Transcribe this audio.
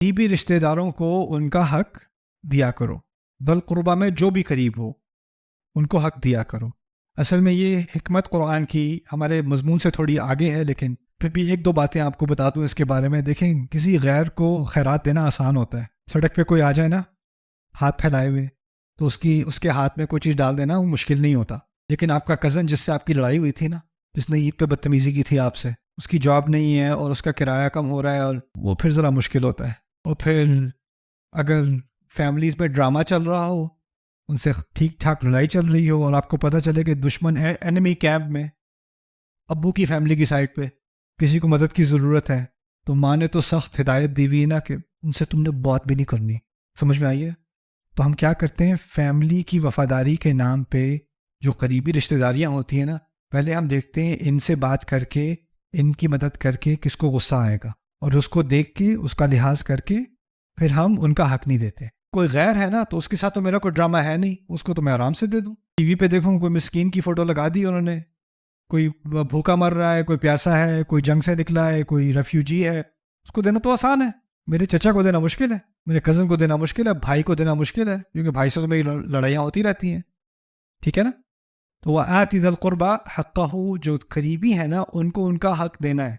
قریبی رشتہ داروں کو ان کا حق دیا کرو. ذل قربا میں جو بھی قریب ہو ان کو حق دیا کرو. اصل میں یہ حکمت قرآن کی ہمارے مضمون سے تھوڑی آگے ہے، لیکن پھر بھی ایک دو باتیں آپ کو بتا دوں اس کے بارے میں. دیکھیں، کسی غیر کو خیرات دینا آسان ہوتا ہے. سڑک پہ کوئی آ جائے نا ہاتھ پھیلائے ہوئے، تو اس کے ہاتھ میں کوئی چیز ڈال دینا وہ مشکل نہیں ہوتا. لیکن آپ کا کزن جس سے آپ کی لڑائی ہوئی تھی نا، جس نے عید پہ بدتمیزی کی تھی آپ سے، اس کی جاب نہیں ہے اور اس کا کرایہ کم ہو رہا ہے، اور وہ پھر ذرا مشکل ہوتا ہے. اور پھر اگر فیملیز میں ڈرامہ چل رہا ہو، ان سے ٹھیک ٹھاک لڑائی چل رہی ہو، اور آپ کو پتہ چلے کہ دشمن ہے اینمی کیمپ میں ابو کی فیملی کی سائڈ پہ، کسی کو مدد کی ضرورت ہے، تو ماں نے تو سخت ہدایت دی ہوئی نا کہ ان سے تم نے بات بھی نہیں کرنی. سمجھ میں آئی ہے؟ تو ہم کیا کرتے ہیں، فیملی کی وفاداری کے نام پہ جو قریبی رشتہ داریاں ہوتی ہیں نا، پہلے ہم دیکھتے ہیں ان سے بات کر کے، ان کی مدد کر کے کس کو غصہ آئے گا، اور اس کو دیکھ کے اس کا لحاظ کر کے پھر ہم ان کا حق نہیں دیتے. کوئی غیر ہے نا تو اس کے ساتھ تو میرا کوئی ڈرامہ ہے نہیں، اس کو تو میں آرام سے دے دوں. ٹی وی پہ دیکھوں کوئی مسکین کی فوٹو لگا دی انہوں نے، کوئی بھوکا مر رہا ہے، کوئی پیاسا ہے، کوئی جنگ سے نکلا ہے، کوئی ریفیوجی ہے، اس کو دینا تو آسان ہے. میرے چچا کو دینا مشکل ہے، میرے کزن کو دینا مشکل ہے، بھائی کو دینا مشکل ہے، کیونکہ بھائی سے تو میری لڑائیاں ہوتی رہتی ہیں. ٹھیک ہے نا؟ تو وہ آتی ذی القربا حقہ، جو قریبی ہے نا ان کو ان کا حق دینا ہے.